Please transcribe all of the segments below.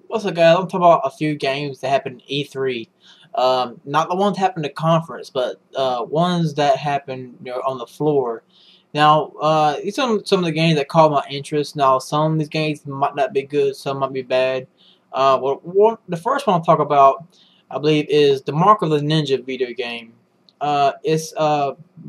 What's up, guys? I'm talking about a few games that happened in E3. Not the ones that happened at conference, but ones that happened on the floor. Now, these are some of the games that caught my interest. Now, some of these games might not be good, some might be bad. The first one I'll talk about, I believe, is the Mark of the Ninja video game. It's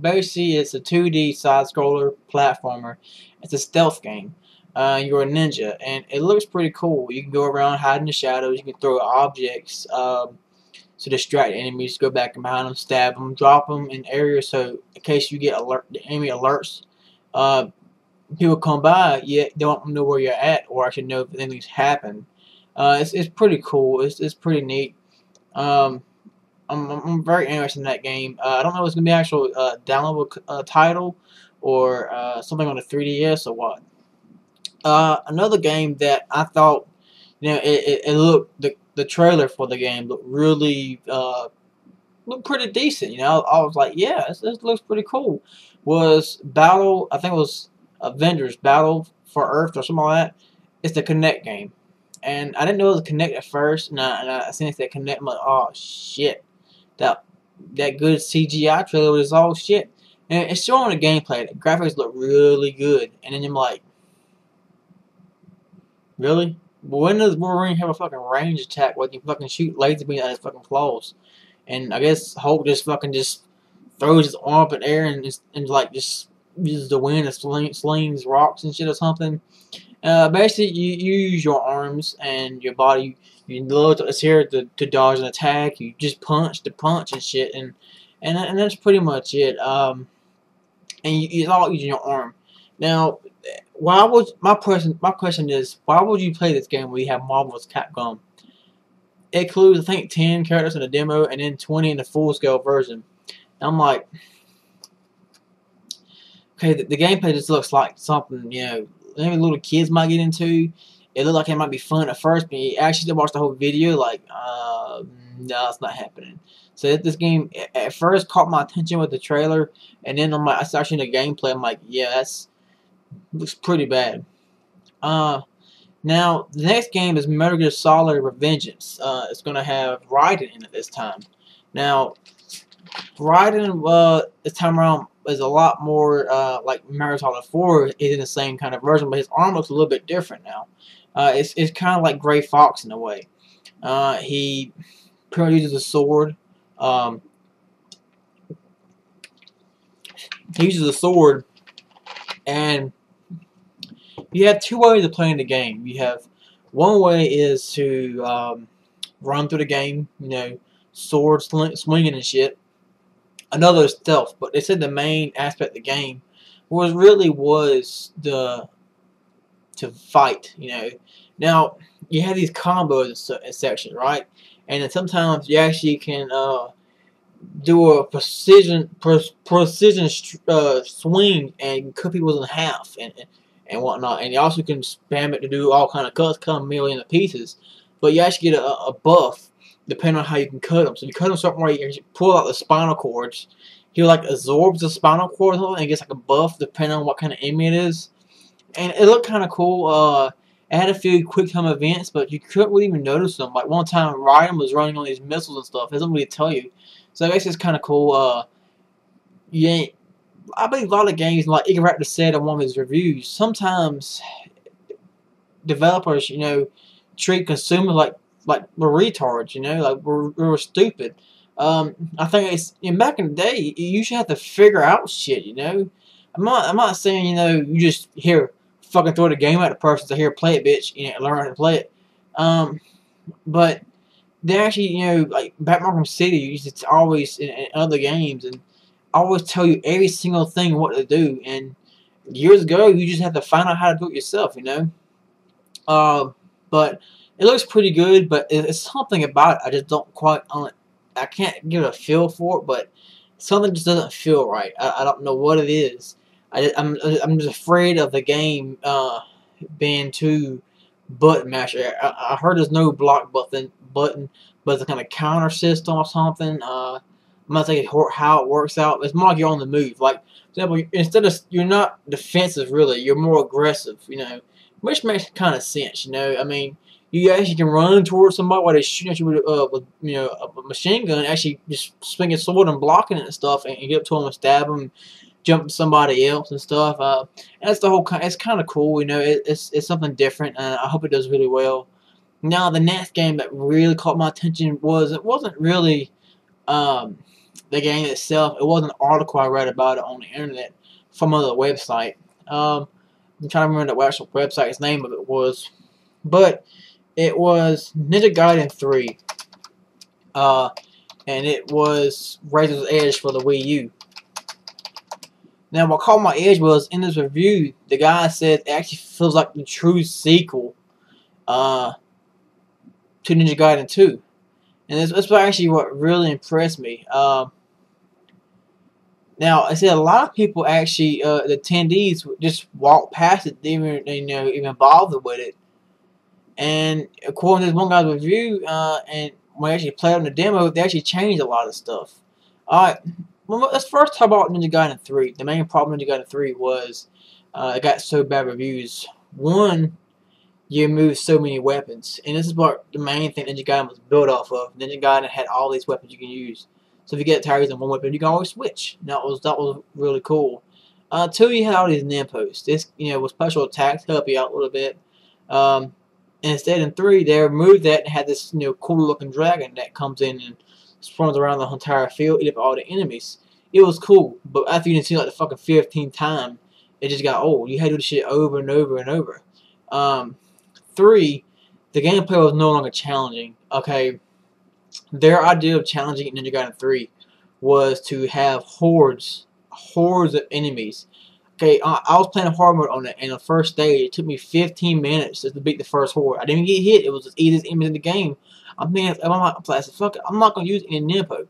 basically it's a 2D side-scroller platformer. It's a stealth game. You're a ninja, and it looks pretty cool. You can go around, hide in the shadows. You can throw objects to distract enemies. Go back and behind them, stab them, drop them in areas so in case you get the enemy alerts. Uh, People come by, yet they don't know where you're at, or actually know if anything's happened. It's pretty cool. It's pretty neat. Um, I'm very interested in that game. I don't know if it's gonna be an actual downloadable title or something on the 3DS or what. Another game that I thought, it looked the trailer for the game looked really looked pretty decent. I was like, yeah, this looks pretty cool. Was Battle? I think it was Avengers Battle for Earth or something like that. It's the Connect game, and I didn't know it was Connect at first. And I seen it that Connect. I'm like, oh shit, that that good CGI trailer was all shit. And it's showing the gameplay. The graphics look really good, and then I'm like, really? But when does Wolverine have a fucking range attack where he can fucking shoot laser beams out of his fucking claws? And I guess Hulk just throws his arm up in the air and like just uses the wind and slings rocks and shit or something. Basically, you use your arms and your body. You load it's here to dodge an attack. You just punch to punch and shit, and that's pretty much it. And it's all using your arm. Now, why would my question is, why would you play this game when you have Marvel's Capcom? It includes, I think, 10 characters in the demo and then 20 in the full scale version. And I'm like, okay, the gameplay just looks like something, maybe little kids might get into. It looked like it might be fun at first, but you actually watch the whole video, like, no, it's not happening. So this game at first caught my attention with the trailer, and then I started seeing the gameplay. I'm like, yeah, that's looks pretty bad. Now the next game is Metal Gear Solid Revengeance. It's gonna have Raiden in it this time. Now, Raiden this time around is a lot more like Metal Gear Solid 4 is in the same kind of version, but his arm looks a little bit different now. It's kind of like Gray Fox in a way. He pretty much uses a sword. He uses a sword, and you have two ways of playing the game. You have one way is to run through the game, sword swinging and shit. Another is stealth, but they said the main aspect of the game was to fight. Now you have these combos in sections, right? And then sometimes you actually can do a precision swing and cut people in half and whatnot. And you also can spam it to do all kind of cuts, cut them million pieces. But you actually get a buff depending on how you can cut them. So you cut them something where you pull out the spinal cords. He like absorbs the spinal cord and gets like a buff depending on what kind of enemy it is. And it looked kind of cool. It had a few quick time events, but you couldn't really even notice them. Like one time, Raiden was running on these missiles and stuff. It doesn't really tell you. So I guess it's kind of cool. I believe a lot of games, like Igoraptor said in one of his reviews, sometimes developers, treat consumers like we're retards, like we're stupid. I think it's back in the day, you should have to figure out shit, I'm not saying, you just here fucking throw the game at the person, so here play it, bitch, learn how to play it. But they actually, like Batman Arkham City, you used to always in other games and always tell you every single thing what to do. And years ago, you just had to find out how to do it yourself, But it looks pretty good, but it's something about it I just don't quite I can't give it a feel for it, but something just doesn't feel right. I don't know what it is. I'm just afraid of the game being too button masher. I heard there's no block button, but it's a kind of counter system or something. I'm not saying how it works out. It's more like you're on the move. Like, for example, instead of you're not defensive really, you're more aggressive. Which makes kind of sense. I mean, You actually can run towards somebody while they're shooting at you with a machine gun. Actually, just swing a sword and blocking it and stuff, and get up to them and stab them, jump to somebody else and stuff. And that's the whole. It's kind of cool, you know. It's something different, and I hope it does really well. Now, the next game that really caught my attention it wasn't really the game itself. It was an article I read about it on the internet from another website. I'm trying to remember the actual website's name of it was, but it was Ninja Gaiden 3, and it was Razor's Edge for the Wii U. Now, what caught my edge was, in this review, the guy said it actually feels like the true sequel to Ninja Gaiden 2. And that's actually what really impressed me. Now, I said a lot of people actually, the attendees, just walked past it, didn't even bother with it. And according to this one guy's review, and when they actually played on the demo, they actually changed a lot of stuff. Alright, well, let's first talk about Ninja Gaiden 3. The main problem with Ninja Gaiden 3 was it got so bad reviews. One, you moved so many weapons, and this is what the main thing Ninja Gaiden was built off of. Ninja Gaiden had all these weapons you can use. So if you get tired using one weapon, you can always switch. That was really cool. Two, you had all these ninpos. This with special attacks help you out a little bit. And instead, in 3, they removed that and had this cool looking dragon that comes in and spawns around the entire field, eat up all the enemies. It was cool, but after you didn't see like the fucking 15th time, it just got old. You had to do the shit over and over and over. 3, the gameplay was no longer challenging. Okay, their idea of challenging Ninja Gaiden 3 was to have hordes of enemies. Okay, I was playing hard mode on it, and the first stage, it took me 15 minutes just to beat the first horde. I didn't even get hit. It was the easiest enemies in the game. I'm fuck it, I'm not gonna use any Ninpo.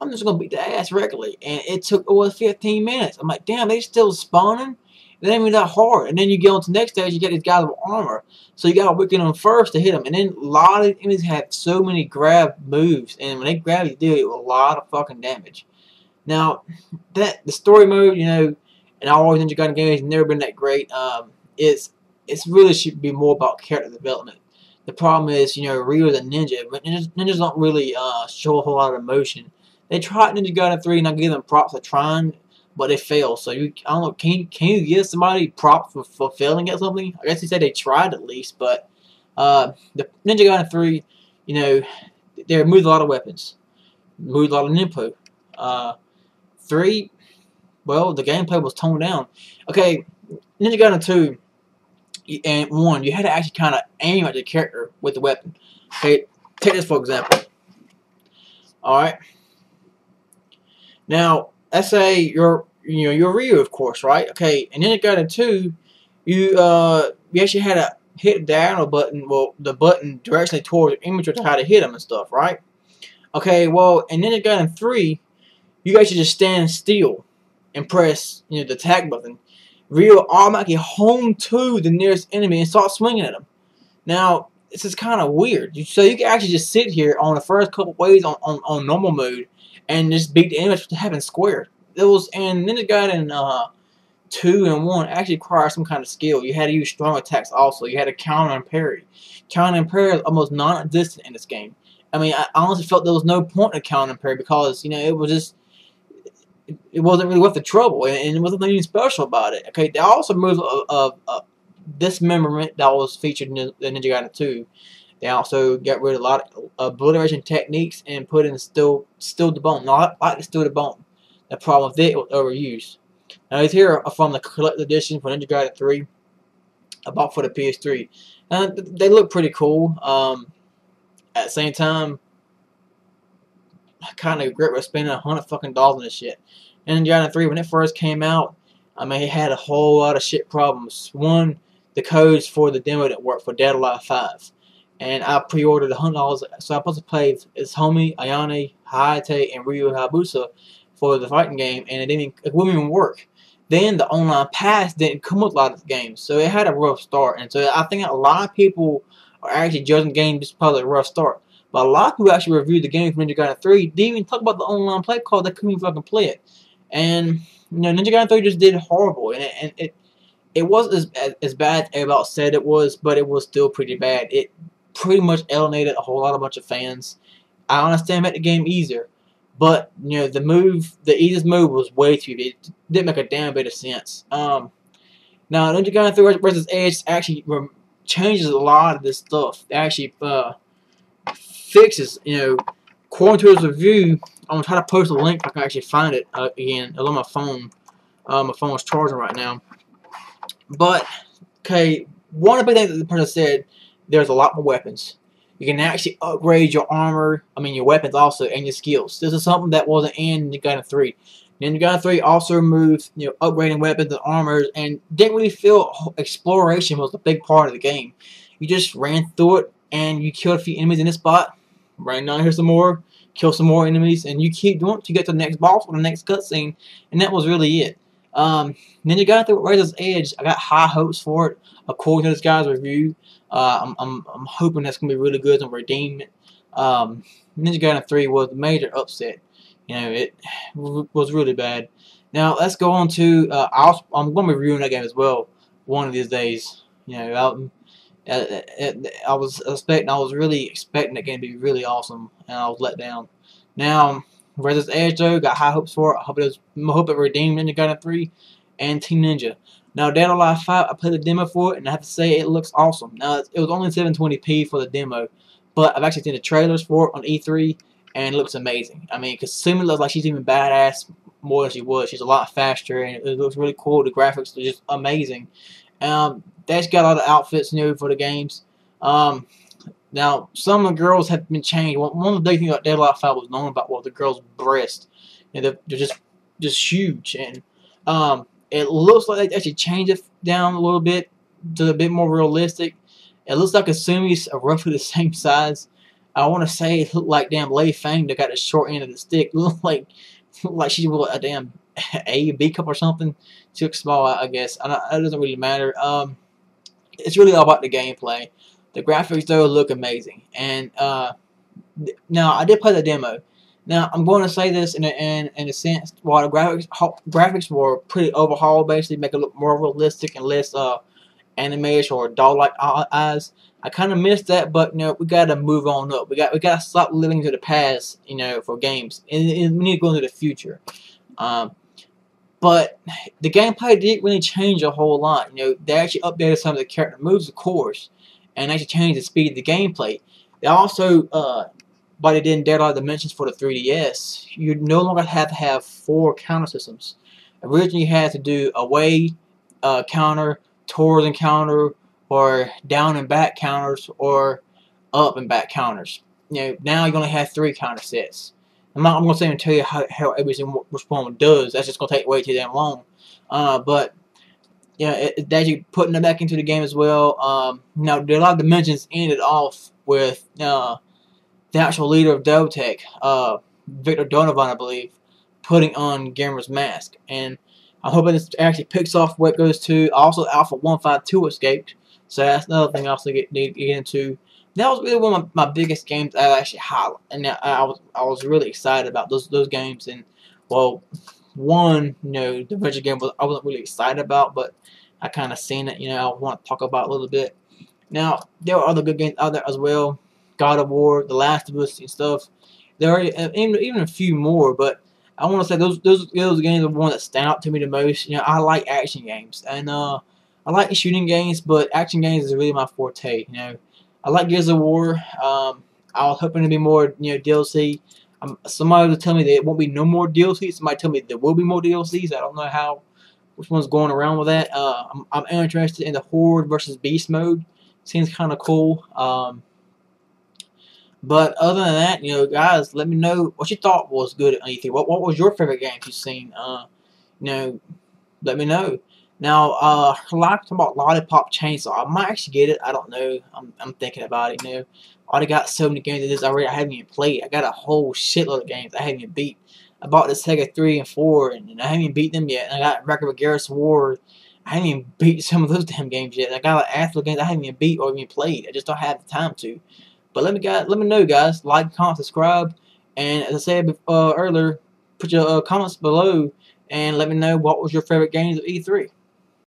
I'm just gonna beat the ass regularly, and it was 15 minutes. I'm like, damn, they still spawning. It ain't even that hard. And then you get on to the next stage, you get these guys with armor, so you gotta weaken them first to hit them. And then a lot of these enemies have so many grab moves, and when they grab you, do it with a lot of fucking damage. Now, the story mode, and all Ninja Gaiden games have never been that great. It's really should be more about character development. The problem is, Ryu is a ninja, but ninjas don't really show a whole lot of emotion. They tried Ninja Gaiden 3, and I give them props for trying, but they failed. So I don't know. Can you give somebody props for failing at something? I guess he said they tried at least, but the Ninja Gaiden 3, they removed a lot of weapons, removed a lot of ninpo. 3, well, the gameplay was toned down. Okay, Ninja Gaiden 2 and 1, you had to actually kind of aim at the character with the weapon. Okay, take this for example. Alright. Now, let's say you're Ryu, of course, right? Okay, and Ninja Gaiden 2, you actually had to hit the arrow button, the button directly towards the image to how to hit them and stuff, right? Okay, well, in Ninja Gaiden 3, you actually just stand still and press, the attack button. Ryu automatically home to the nearest enemy and start swinging at them. Now, this is kind of weird. So you can actually just sit here on the first couple waves on normal mode and just beat the enemy to having squared. It was in Ninja Gaiden 2 and 1 actually required some kind of skill. You had to use strong attacks also. You had to counter and parry. Counter and parry is almost non-existent in this game. I mean, I honestly felt there was no point in counter and parry because, it was just, it wasn't really worth the trouble, and there wasn't anything special about it. Okay, they also moved dismemberment that was featured in the Ninja Gaiden 2. They also got rid of a lot of obliteration techniques and put in still the bone. Not like the still the bone. The problem with it was overused. Now these here are from the collector's edition for Ninja Gaiden 3. I bought for the PS3. They look pretty cool. At the same time, I kind of regret spending $100 fucking on this shit. And Ninja Gaiden 3, when it first came out, I mean, it had a whole lot of shit problems. One, the codes for the demo didn't work for Dead or Alive 5. And I pre-ordered $100, so I was supposed to play as Homie, Ayane, Hayate, and Ryu Hayabusa for the fighting game, and it wouldn't even work. Then the online pass didn't come with a lot of the games, so it had a rough start. And so I think a lot of people are actually judging the game just because of the rough start. But a lot of people actually reviewed the game from Ninja Gaiden 3, didn't even talk about the online play because they couldn't even fucking play it. And Ninja Gaiden 3 just did horrible, and it wasn't as bad as everybody said it was, but it was still pretty bad. pretty much alienated a whole bunch of fans. I understand make the game easier, but you know the easiest move was way too. It didn't make a damn bit of sense. Now Ninja Gaiden 3 versus Edge actually changes a lot of this stuff. It actually fixes, you know, according to his review. I'm gonna try to post a link if I can actually find it again. It's on my phone. My phone's charging right now. But okay, one of the big things that the person said, there's a lot more weapons. You can actually upgrade your armor, your weapons also, and your skills. This is something that wasn't in Ninja Gaiden 3. Ninja Gaiden 3 also removed, you know, upgrading weapons and armors, and didn't really feel exploration was a big part of the game. You just ran through it, and you killed a few enemies in this spot, ran down here some more, kill some more enemies, and you keep doing it to get to the next boss or the next cutscene, and that was really it. Ninja Gaiden 3 Razor's Edge, I got high hopes for it, according to this guy's review. I'm hoping that's gonna be really good and redeem it. Ninja Gaiden 3 was a major upset. You know, it was really bad. Now let's go on to I'm gonna be reviewing that game as well one of these days. You know, I was really expecting that game to be really awesome, and I was let down. Now, Razor's Edge though, got high hopes for it. I hope it redeemed Ninja Gaiden 3 and Team Ninja. Now, Dead or Alive 5, I played the demo for it, and I have to say it looks awesome. Now, it was only 720p for the demo, but I've actually seen the trailers for it on E3, and it looks amazing. I mean, because Sumi looks like she's even badass more than she was. She's a lot faster, and it looks really cool. The graphics are just amazing. That's got a lot of outfits new for the games. Now, some of the girls have been changed. One of the big things about Dead or Alive 5 was known about was the girls' breasts. You know, they're just huge, and it looks like they actually changed it down a little bit to a bit more realistic. It looks like Asumi's are roughly the same size. I want to say it looked like damn Lei Fang that got the short end of the stick. It looked like she was a damn B cup or something. She looks small, I guess. It doesn't really matter. It's really all about the gameplay. The graphics though look amazing. And now I did play the demo. Now I'm going to say this in a sense, while the graphics were pretty overhauled, basically make it look more realistic and less animated or doll-like eyes. I kind of missed that, but you know, we gotta move on up. We gotta stop living to the past, you know, for games, and we need to go into the future. But the gameplay didn't really change a whole lot. You know, they actually updated some of the character moves, of course, and actually changed the speed of the gameplay. They also but they didn't Dead or Alive Dimensions for the 3DS. You no longer have to have 4 counter systems. Originally, you had to do away counter, towards and counter, or down and back counters, or up and back counters. You know, now you're gonna have 3 counter sets. I'm gonna say and tell you how every single which one does. That's just gonna take way too damn long. But yeah, it's actually putting them back into the game as well. Now, Dead or Alive Dimensions ended off with the actual leader of Deltec, Victor Donovan, I believe, putting on Gamer's mask. And I'm hoping this actually picks off where it goes to. Also, Alpha 152 escaped, so that's another thing I also need to get into. That was really one of my biggest games I actually highlight, and I was really excited about those games. And well, one, you know, the Adventure game I wasn't really excited about, but I kind of seen it. You know, I want to talk about a little bit. Now, there are other good games out there as well. God of War, The Last of Us, and stuff. There are even a few more, but I want to say those games are the ones that stand out to me the most. You know, I like action games, and I like shooting games, but action games is really my forte. You know, I like Gears of War. I was hoping to be more, you know, DLC. Somebody will tell me there won't be no more DLC. Somebody tell me there will be more DLCs. I don't know which one's going around with that. I'm interested in the Horde versus Beast mode. Seems kind of cool. But other than that, you know, guys, let me know what you thought was good at E3. What was your favorite games you've seen? You know, let me know. Now, I like to talk about Lollipop Chainsaw. I might actually get it. I don't know. I'm thinking about it. You know, I already got so many games of this already. I haven't even played. I got a whole shitload of games I haven't even beat. I bought the Sega 3 and 4, and I haven't even beat them yet. And I got Record of Garrus War. I haven't even beat some of those damn games yet. I got like Astro games I haven't even beat or even played. I just don't have the time to. But let me know, guys. Like, comment, subscribe, and as I said earlier, put your comments below and let me know what was your favorite games of E3.